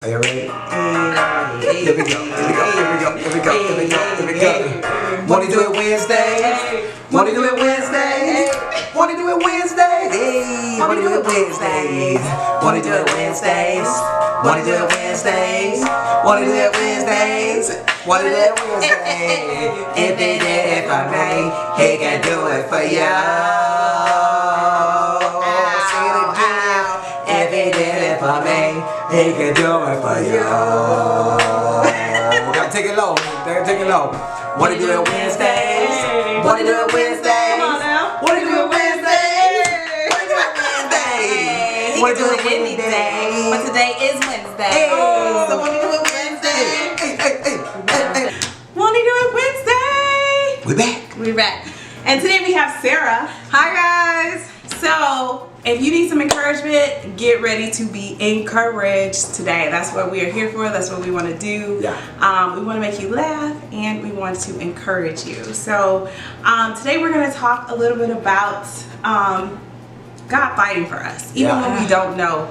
Are you ready? Here we go. Wanna do it Wednesday? Wanna do it Wednesday? Wanna do it Wednesday? Wanna do it Wednesdays? Wanna do it Wednesdays? Wanna do it Wednesdays? Wanna do it Wednesdays? Wanna do it Wednesdays? If he did it for me, he can do it for you. If he did it for me, he can do it for you. We gotta take it low. Take it low. Wanna do it Wednesdays? Wanna do it Wednesdays? Come on now. Wanna do it Wednesdays? Wanna do it Wednesdays? He Wanna can do it any day, but today is Wednesday. Hey. So wanna do it Wednesday? Hey. Wanna do it Wednesday? We back. We're back. And today we have Sarah. Hi guys. So if you need some encouragement, get ready to be encouraged today. That's what we are here for. That's what we want to do. Yeah. We want to make you laugh and we want to encourage you. So today we're going to talk a little bit about God fighting for us, even when we don't know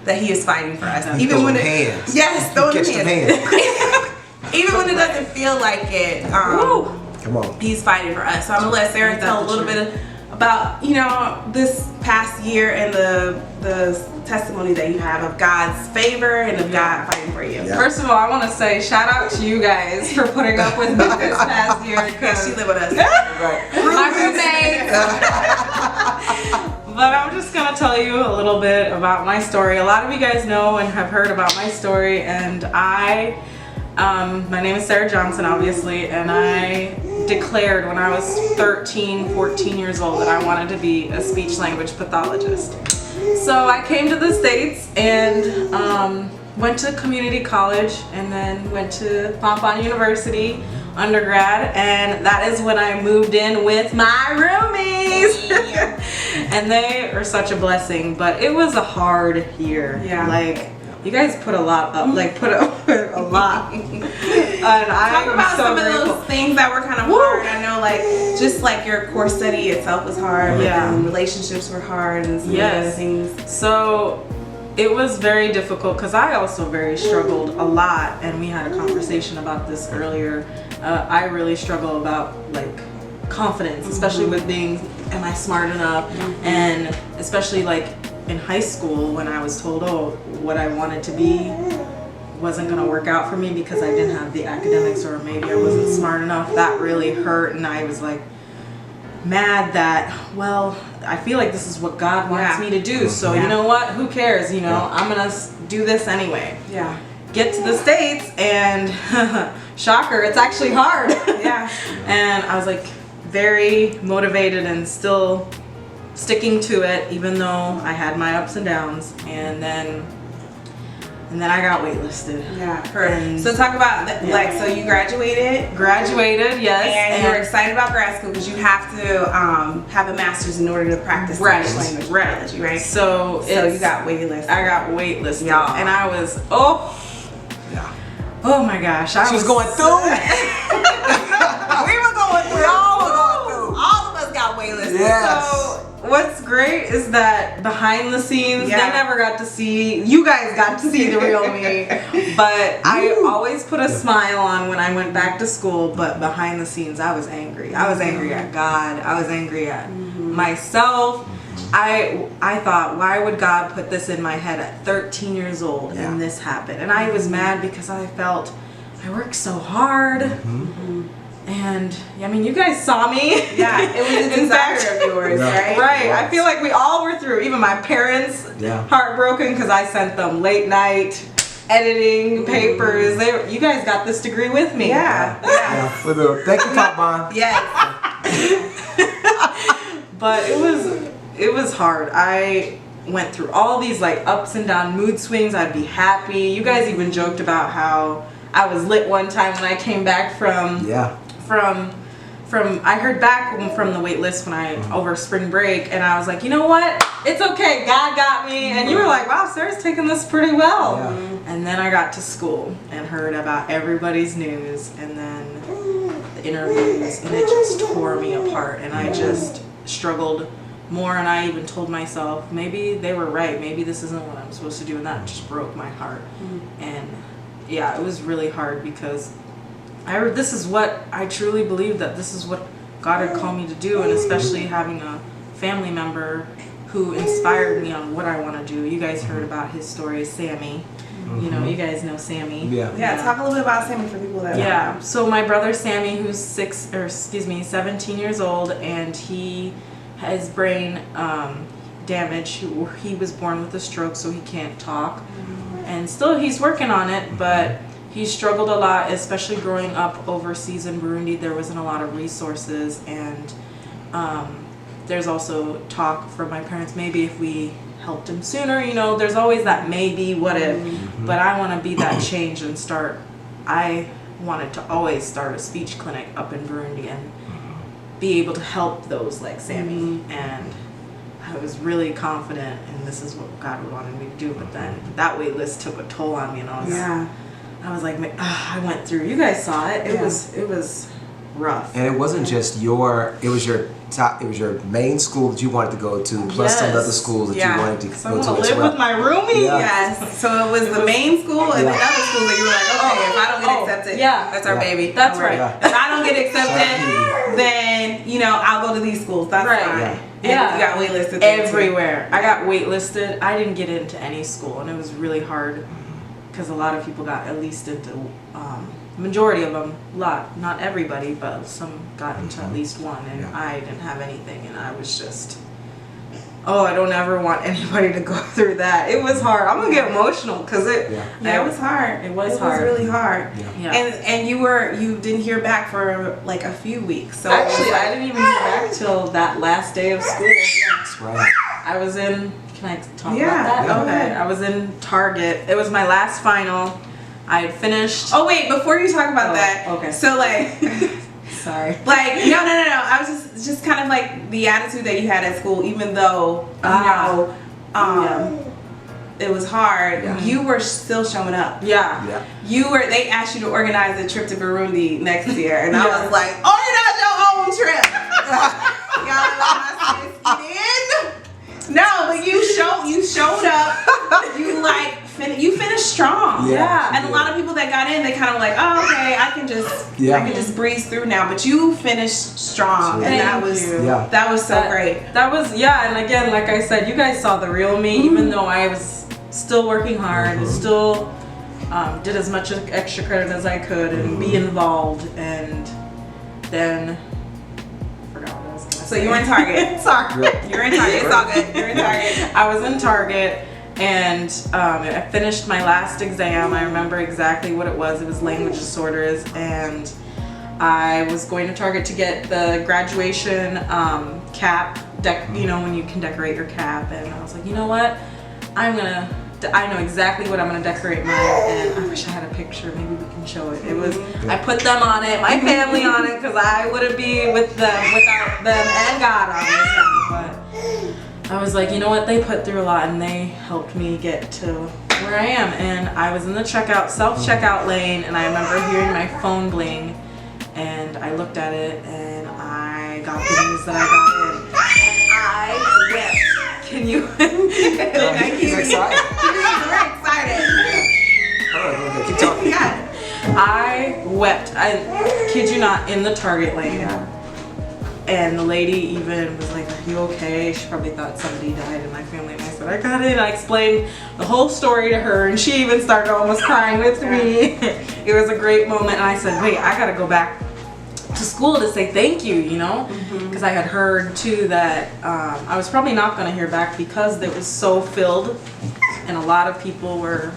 that He is fighting for us. Even when hands. Yes, throwing Catch them them hands. Even when it doesn't feel like it. Come on. He's fighting for us. So I'm gonna let Sarah tell a little bit about, this past year and the testimony that you have of God's favor and of God fighting for you. Yeah. First of all, I want to say shout out to you guys for putting up with me this past year Because she because live with us. my roommate. But I'm just going to tell you a little bit about my story. A lot of you guys know and have heard about my story, and my name is Sarah Johnson, obviously, and I declared when I was 13, 14 years old that I wanted to be a speech language pathologist. So I came to the States and went to community college and then went to Pompon University undergrad, and that is when I moved in with my roomies. And they are such a blessing, but it was a hard year. Yeah. Like, you guys put a lot up, put up with a lot. And Talk about some of those things that were kind of hard. I know, just like your core study itself was hard. Yeah. And relationships were hard and some of the things. So it was very difficult because I also struggled a lot, and we had a conversation about this earlier. I really struggle about confidence, especially with being, am I smart enough? And especially in high school when I was told, what I wanted to be wasn't going to work out for me because I didn't have the academics, or maybe I wasn't smart enough. That really hurt, and I was mad that, I feel like this is what God wants me to do, so you know what, who cares, I'm gonna do this anyway. Yeah. Get to the States, and shocker, it's actually hard. Yeah. And I was very motivated and still sticking to it, even though I had my ups and downs. And then I got waitlisted. Yeah. And So talk about so you graduated. Graduated, yes. And you're excited about grad school because you have to have a master's in order to practice English language biology, right? So you got waitlisted. I got waitlisted, Y'all. and I was Yeah. oh my gosh, She was going through. We were going through. All were going through. All of us got waitlisted. Yes. So what's great is that behind the scenes, Yeah. they never got to see, you guys got to see the real me, but I always put a smile on when I went back to school, but behind the scenes I was angry. I was angry at God. I was angry at myself. I thought, why would God put this in my head at 13 years old and this happened? And I was mad because I felt I worked so hard. And you guys saw me. Yeah, it was a desire of yours, right? Right. I feel like we all were through. Even my parents, heartbroken because I sent them late night editing papers. You guys got this degree with me. Yeah. Yeah. Thank you, Pop Bond. Yes. But it was hard. I went through all these ups and down mood swings. I'd be happy. You guys even joked about how I was lit one time when I came back from I heard back from the wait list over spring break, and I was like, you know what? It's okay. God got me. And you were like, wow, Sarah's taking this pretty well. Yeah. And then I got to school and heard about everybody's news, and then the interviews, and it just tore me apart, and I just struggled more, and I even told myself maybe they were right, maybe this isn't what I'm supposed to do, and that just broke my heart. And yeah, it was really hard because this is what I truly believe, that this is what God had called me to do, and especially having a family member who inspired me on what I want to do. You guys heard about his story, Sammy. You know, you guys know Sammy. Yeah, talk a little bit about Sammy for people that Yeah, so my brother Sammy, who's 17 years old, and he has brain damage. He was born with a stroke, so he can't talk. And still he's working on it, but he struggled a lot, especially growing up overseas in Burundi. There wasn't a lot of resources, and there's also talk from my parents, maybe if we helped him sooner, you know, there's always that maybe, what if. But I want to be that change and I wanted to always start a speech clinic up in Burundi and be able to help those like Sammy. And I was really confident, and this is what God wanted me to do. But then that wait list took a toll on me, and I was like, I went through. You guys saw it. It was rough. And it wasn't just it was your main school that you wanted to go to, plus some other schools that you wanted to go to. Live with my roomie. Yes. So it was the main school and then other schools that you were like, okay, if I don't get accepted, that's our baby. That's right. If I don't get accepted, then I'll go to these schools. That's fine. And you got waitlisted everywhere. I got waitlisted. I didn't get into any school, and it was really hard because a lot of people got at least into. Majority of them, not everybody, but some got into at least one, and I didn't have anything, and I was just, I don't ever want anybody to go through that. It was hard. I'm gonna get emotional because it was hard. It was hard. Really hard. Yeah. And you didn't hear back for like a few weeks. So actually, I didn't even hear back till that last day of school. That's right. I was in. Can I talk about that? Yeah. Okay. I was in Target. It was my last final. I had finished. Oh wait, before you talk about that. Okay. So like, sorry. Like no. I was just kind of like the attitude that you had at school, even though it was hard. You were still showing up. Yeah. They asked you to organize a trip to Burundi next year, and I was like, organize your own trip. Y'all let my sis get in. No, but you showed up. You finished strong. And a lot of people that got in, they kind of like, oh, okay, I can just breeze through now. But you finished strong, and that was so great. That was and again, like I said, you guys saw the real me. Even though I was still working hard, still did as much extra credit as I could and be involved, and then I forgot what I was gonna say. So you were in Target. Sorry, you're in Target. It's all good. You're in Target. I was in Target. And I finished my last exam. I remember exactly what it was. It was language disorders, and I was going to Target to get the graduation cap, when you can decorate your cap. And I was like, you know what? I know exactly what I'm gonna decorate mine. And I wish I had a picture. Maybe we can show it. It was. I put them on it, my family on it, because I wouldn't be with them without them and God, obviously. But I was like, you know what, they put through a lot, and they helped me get to where I am. And I was in the self-checkout lane, and I remember hearing my phone bling, and I looked at it, and I got the news that I got in, and I wept. Can you? He's excited. We're excited. Okay, keep talking. I wept. I kid you not, in the Target lane. And the lady even was like, are you okay? She probably thought somebody died in my family. And I said, I got it. I explained the whole story to her, and she even started almost crying with me. It was a great moment. And I said, wait, I got to go back to school to say thank you, because I had heard too that I was probably not going to hear back because it was so filled, and a lot of people were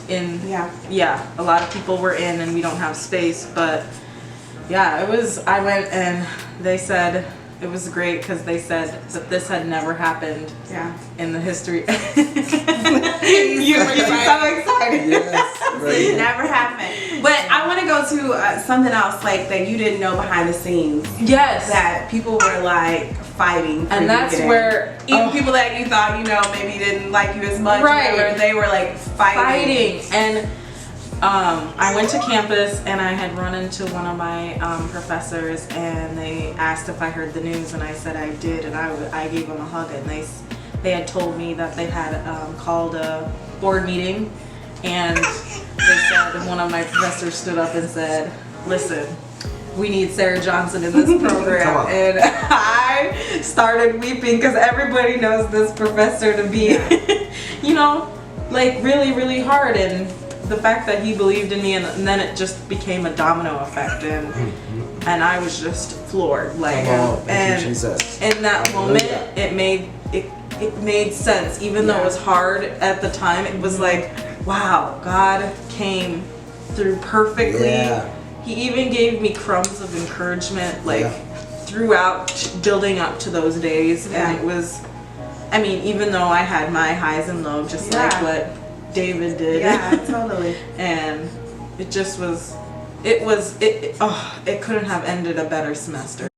in. A lot of people were in, and we don't have space, but. Yeah, it was. I went, and they said it was great because they said that this had never happened in the history. You were so excited. Yes, right. It never happened. But I want to go to something else like that you didn't know behind the scenes. Yes. That people were like fighting for and you that's to get where in. Even people that you thought maybe didn't like you as much. Right. Whatever, they were like fighting. And I went to campus and I had run into one of my professors, and they asked if I heard the news, and I said I did, and I gave them a hug, and they had told me that they had called a board meeting, and they said, and one of my professors stood up and said, "Listen, we need Sarah Johnson in this program." And I started weeping because everybody knows this professor to be, you know, like really, really hard. And the fact that he believed in me, and then it just became a domino effect, and I was just floored. Like, and in that moment, it made sense. Even though it was hard at the time, it was like, wow, God came through perfectly. He even gave me crumbs of encouragement, like throughout building up to those days. And it was, I mean, even though I had my highs and lows, just like what David did. Yeah, totally. And it just was, it couldn't have ended a better semester.